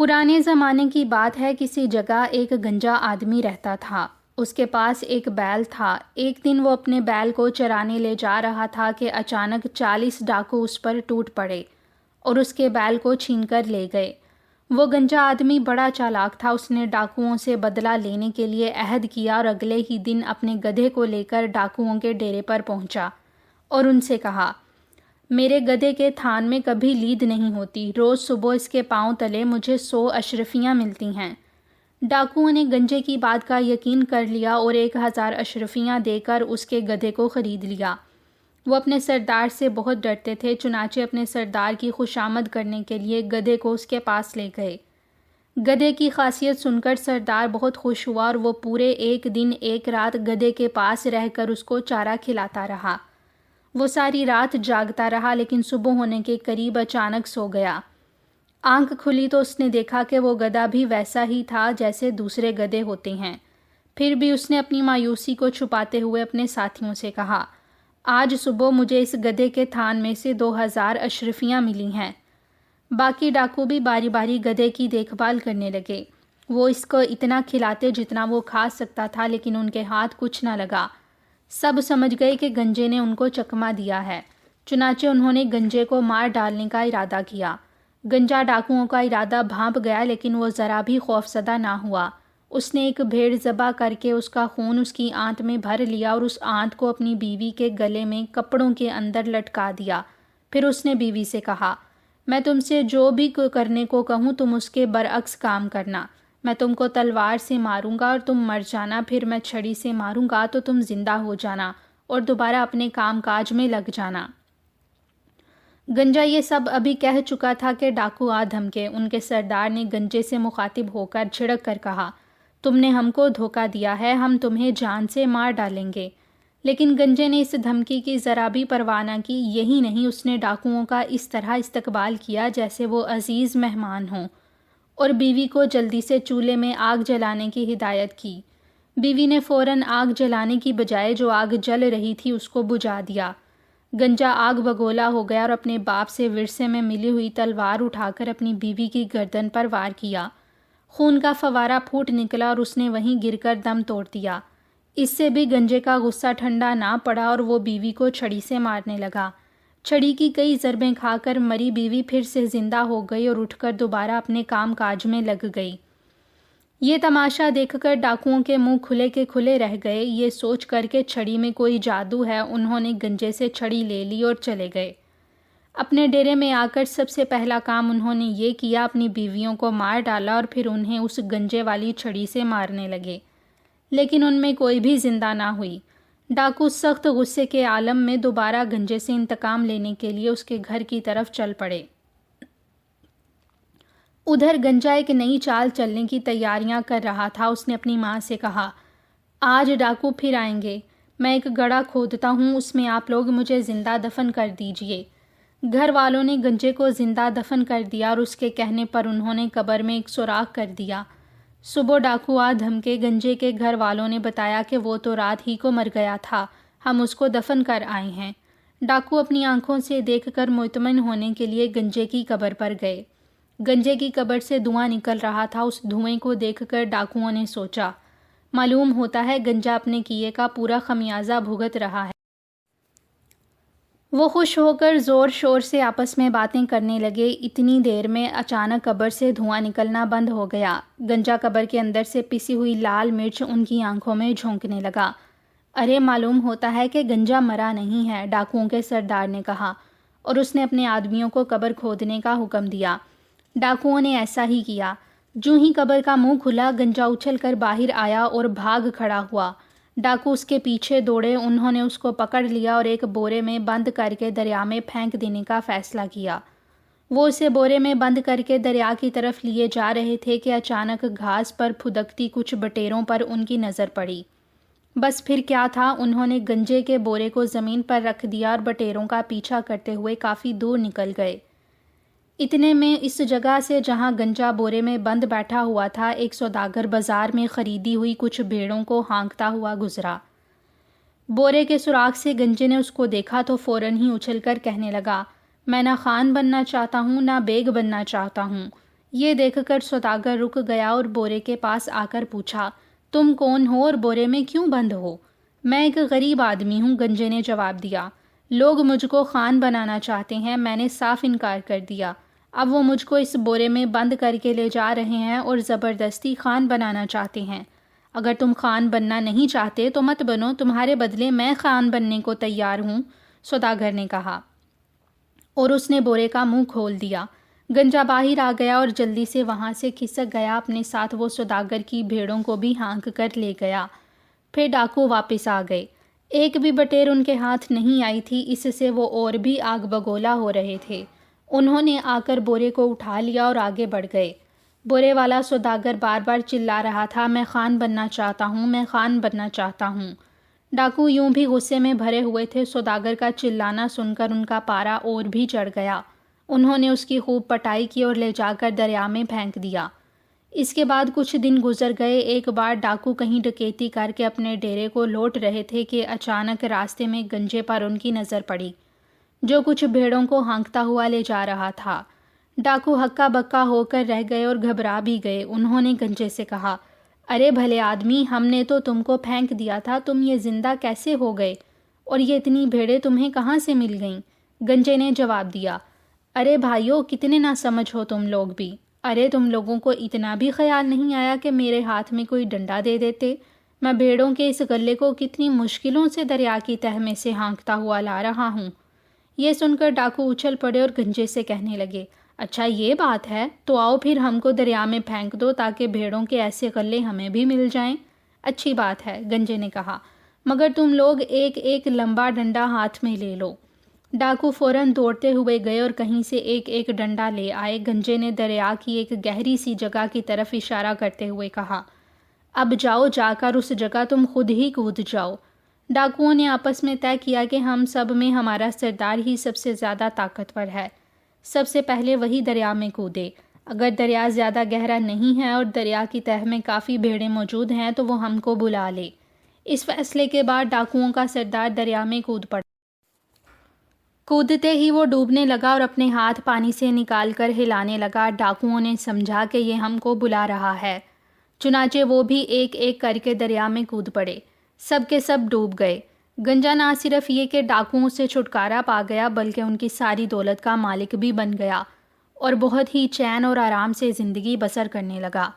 پرانے زمانے کی بات ہے، کسی جگہ ایک گنجا آدمی رہتا تھا۔ اس کے پاس ایک بیل تھا۔ ایک دن وہ اپنے بیل کو چرانے لے جا رہا تھا کہ اچانک 40 ڈاکو اس پر ٹوٹ پڑے اور اس کے بیل کو چھین کر لے گئے۔ وہ گنجا آدمی بڑا چالاک تھا۔ اس نے ڈاکوؤں سے بدلہ لینے کے لیے عہد کیا اور اگلے ہی دن اپنے گدھے کو لے کر ڈاکوؤں کے ڈیرے پر پہنچا اور ان سے کہا، میرے گدھے کے تھان میں کبھی لید نہیں ہوتی، روز صبح اس کے پاؤں تلے مجھے 100 اشرفیاں ملتی ہیں۔ ڈاکوؤں نے گنجے کی بات کا یقین کر لیا اور 1000 اشرفیاں دے کر اس کے گدھے کو خرید لیا۔ وہ اپنے سردار سے بہت ڈرتے تھے، چنانچہ اپنے سردار کی خوشامد کرنے کے لیے گدھے کو اس کے پاس لے گئے۔ گدھے کی خاصیت سن کر سردار بہت خوش ہوا اور وہ پورے 1 دن 1 رات گدھے کے پاس رہ کر اس کو چارہ کھلاتا رہا۔ وہ ساری رات جاگتا رہا، لیکن صبح ہونے کے قریب اچانک سو گیا۔ آنکھ کھلی تو اس نے دیکھا کہ وہ گدھا بھی ویسا ہی تھا جیسے دوسرے گدھے ہوتے ہیں۔ پھر بھی اس نے اپنی مایوسی کو چھپاتے ہوئے اپنے ساتھیوں سے کہا، آج صبح مجھے اس گدھے کے تھان میں سے 2000 اشرفیاں ملی ہیں۔ باقی ڈاکو بھی باری باری گدھے کی دیکھ بھال کرنے لگے۔ وہ اس کو اتنا کھلاتے جتنا وہ کھا سکتا تھا، لیکن ان کے ہاتھ کچھ نہ لگا۔ سب سمجھ گئے کہ گنجے نے ان کو چکما دیا ہے، چنانچہ انہوں نے گنجے کو مار ڈالنے کا ارادہ کیا۔ گنجا ڈاکوؤں کا ارادہ بھانپ گیا، لیکن وہ ذرا بھی خوفزدہ نہ ہوا۔ اس نے ایک بھیڑ ذبح کر کے اس کا خون اس کی آنت میں بھر لیا اور اس آنت کو اپنی بیوی کے گلے میں کپڑوں کے اندر لٹکا دیا۔ پھر اس نے بیوی سے کہا، میں تم سے جو بھی کرنے کو کہوں تم اس کے برعکس کام کرنا۔ میں تم کو تلوار سے ماروں گا اور تم مر جانا، پھر میں چھڑی سے ماروں گا تو تم زندہ ہو جانا اور دوبارہ اپنے کام کاج میں لگ جانا۔ گنجا یہ سب ابھی کہہ چکا تھا کہ ڈاکو آ دھمکے۔ ان کے سردار نے گنجے سے مخاطب ہو کر جھڑک کر کہا، تم نے ہم کو دھوکہ دیا ہے، ہم تمہیں جان سے مار ڈالیں گے۔ لیکن گنجے نے اس دھمکی کی ذرا بھی پرواہ نہ کی۔ یہی نہیں، اس نے ڈاکوؤں کا اس طرح استقبال کیا جیسے وہ عزیز مہمان ہوں، اور بیوی کو جلدی سے چولہے میں آگ جلانے کی ہدایت کی۔ بیوی نے فوراً آگ جلانے کی بجائے جو آگ جل رہی تھی اس کو بجھا دیا۔ گنجا آگ بگولا ہو گیا اور اپنے باپ سے ورثے میں ملی ہوئی تلوار اٹھا کر اپنی بیوی کی گردن پر وار کیا۔ خون کا فوارہ پھوٹ نکلا اور اس نے وہیں گر کر دم توڑ دیا۔ اس سے بھی گنجے کا غصہ ٹھنڈا نہ پڑا اور وہ بیوی کو چھڑی سے مارنے لگا۔ چھڑی کی کئی ضربیں کھا کر مری بیوی پھر سے زندہ ہو گئی اور اٹھ کر دوبارہ اپنے کام کاج میں لگ گئی۔ یہ تماشا دیکھ کر ڈاکوؤں کے منہ کھلے کے کھلے رہ گئے۔ یہ سوچ کر کہ چھڑی میں کوئی جادو ہے، انہوں نے گنجے سے چھڑی لے لی اور چلے گئے۔ اپنے ڈیرے میں آ کر سب سے پہلا کام انہوں نے یہ کیا، اپنی بیویوں کو مار ڈالا اور پھر انہیں اس گنجے والی چھڑی سے مارنے لگے، لیکن ان میں کوئی بھی زندہ نہ ہوئی۔ ڈاکو سخت غصے کے عالم میں دوبارہ گنجے سے انتقام لینے کے لیے اس کے گھر کی طرف چل پڑے۔ ادھر گنجا ایک نئی چال چلنے کی تیاریاں کر رہا تھا۔ اس نے اپنی ماں سے کہا، آج ڈاکو پھر آئیں گے، میں ایک گڑھا کھودتا ہوں، اس میں آپ لوگ مجھے زندہ دفن کر دیجئے۔ گھر والوں نے گنجے کو زندہ دفن کر دیا اور اس کے کہنے پر انہوں نے قبر میں ایک سوراخ کر دیا۔ صبح ڈاکو آ دھمکے۔ گنجے کے گھر والوں نے بتایا کہ وہ تو رات ہی کو مر گیا تھا، ہم اس کو دفن کر آئے ہیں۔ ڈاکو اپنی آنکھوں سے دیکھ کر مطمئن ہونے کے لیے گنجے کی قبر پر گئے۔ گنجے کی قبر سے دھواں نکل رہا تھا۔ اس دھوئیں کو دیکھ کر ڈاکوؤں نے سوچا، معلوم ہوتا ہے گنجا اپنے کیے کا پورا خمیازہ بھگت رہا ہے۔ وہ خوش ہو کر زور شور سے آپس میں باتیں کرنے لگے۔ اتنی دیر میں اچانک قبر سے دھواں نکلنا بند ہو گیا۔ گنجا قبر کے اندر سے پسی ہوئی لال مرچ ان کی آنکھوں میں جھونکنے لگا۔ ارے معلوم ہوتا ہے کہ گنجا مرا نہیں ہے، ڈاکوؤں کے سردار نے کہا، اور اس نے اپنے آدمیوں کو قبر کھودنے کا حکم دیا۔ ڈاکوؤں نے ایسا ہی کیا۔ جوں ہی قبر کا منہ کھلا، گنجا اچھل کر باہر آیا اور بھاگ کھڑا ہوا۔ ڈاکو اس کے پیچھے دوڑے۔ انہوں نے اس کو پکڑ لیا اور ایک بورے میں بند کر کے دریا میں پھینک دینے کا فیصلہ کیا۔ وہ اسے بورے میں بند کر کے دریا کی طرف لیے جا رہے تھے کہ اچانک گھاس پر پھدکتی کچھ بٹیروں پر ان کی نظر پڑی۔ بس پھر کیا تھا، انہوں نے گنجے کے بورے کو زمین پر رکھ دیا اور بٹیروں کا پیچھا کرتے ہوئے کافی دور نکل گئے۔ اتنے میں اس جگہ سے جہاں گنجا بورے میں بند بیٹھا ہوا تھا، ایک سوداگر بازار میں خریدی ہوئی کچھ بھیڑوں کو ہانکتا ہوا گزرا۔ بورے کے سوراخ سے گنجے نے اس کو دیکھا تو فوراً ہی اچھل کر کہنے لگا، میں نہ خان بننا چاہتا ہوں نہ بیگ بننا چاہتا ہوں، یہ دیکھ کر سوداگر رک گیا اور بورے کے پاس آ کر پوچھا، تم کون ہو اور بورے میں کیوں بند ہو؟ میں ایک غریب آدمی ہوں، گنجے نے جواب دیا۔ لوگ مجھ کو خان بنانا چاہتے ہیں، میں نے صاف انکار کر دیا۔ اب وہ مجھ کو اس بورے میں بند کر کے لے جا رہے ہیں اور زبردستی خان بنانا چاہتے ہیں۔ اگر تم خان بننا نہیں چاہتے تو مت بنو، تمہارے بدلے میں خان بننے کو تیار ہوں، سوداگر نے کہا، اور اس نے بورے کا منہ کھول دیا۔ گنجا باہر آ گیا اور جلدی سے وہاں سے کھسک گیا، اپنے ساتھ وہ سوداگر کی بھیڑوں کو بھی ہانک کر لے گیا۔ پھر ڈاکو واپس آ گئے، ایک بھی بٹیر ان کے ہاتھ نہیں آئی تھی، اس سے وہ اور بھی آگ بگولا ہو رہے تھے۔ انہوں نے آ کر بورے کو اٹھا لیا اور آگے بڑھ گئے۔ بورے والا سوداگر بار بار چلا رہا تھا، میں خان بننا چاہتا ہوں، میں خان بننا چاہتا ہوں۔ ڈاکو یوں بھی غصے میں بھرے ہوئے تھے، سوداگر کا چلانا سن کر ان کا پارا اور بھی چڑھ گیا۔ انہوں نے اس کی خوب پٹائی کی اور لے جا کر دریا میں پھینک دیا۔ اس کے بعد کچھ دن گزر گئے۔ ایک بار ڈاکو کہیں ڈکیتی کر کے اپنے ڈیرے کو لوٹ رہے تھے کہ اچانک راستے میں گنجے پر ان کی نظر پڑی، جو کچھ بھیڑوں کو ہانکتا ہوا لے جا رہا تھا۔ ڈاکو ہکا بکا ہو کر رہ گئے اور گھبرا بھی گئے۔ انہوں نے گنجے سے کہا، ارے بھلے آدمی، ہم نے تو تم کو پھینک دیا تھا، تم یہ زندہ کیسے ہو گئے؟ اور یہ اتنی بھیڑیں تمہیں کہاں سے مل گئیں؟ گنجے نے جواب دیا، ارے بھائیو، کتنے نہ سمجھ ہو تم لوگ بھی۔ ارے تم لوگوں کو اتنا بھی خیال نہیں آیا کہ میرے ہاتھ میں کوئی ڈنڈا دے دیتے؟ میں بھیڑوں کے اس غلے کو کتنی مشکلوں سے دریا کی تہ میں سے ہانکتا ہوا لا رہا ہوں۔ یہ سن کر ڈاکو اچھل پڑے اور گنجے سے کہنے لگے، اچھا یہ بات ہے، تو آؤ پھر ہم کو دریا میں پھینک دو تاکہ بھیڑوں کے ایسے غلے ہمیں بھی مل جائیں۔ اچھی بات ہے، گنجے نے کہا، مگر تم لوگ ایک ایک لمبا ڈنڈا ہاتھ میں لے لو۔ ڈاکو فوراً دوڑتے ہوئے گئے اور کہیں سے ایک ایک ڈنڈا لے آئے۔ گنجے نے دریا کی ایک گہری سی جگہ کی طرف اشارہ کرتے ہوئے کہا، اب جاؤ، جا کر اس جگہ تم خود ہی کود جاؤ۔ ڈاکوؤں نے آپس میں طے کیا کہ ہم سب میں ہمارا سردار ہی سب سے زیادہ طاقتور ہے، سب سے پہلے وہی دریا میں کودے۔ اگر دریا زیادہ گہرا نہیں ہے اور دریا کی تہ میں کافی بھیڑیں موجود ہیں تو وہ ہم کو بلا لے۔ اس فیصلے کے بعد ڈاکوؤں کا سردار دریا میں کود پڑا۔ کودتے ہی وہ ڈوبنے لگا اور اپنے ہاتھ پانی سے نکال کر ہلانے لگا۔ ڈاکوؤں نے سمجھا کہ یہ ہم کو بلا رہا ہے، چنانچہ وہ بھی ایک ایک کر کے دریا میں کود پڑے۔ سب کے سب ڈوب گئے۔ گنجا نہ صرف یہ کہ ڈاکوؤں سے چھٹکارا پا گیا بلکہ ان کی ساری دولت کا مالک بھی بن گیا اور بہت ہی چین اور آرام سے زندگی بسر کرنے لگا۔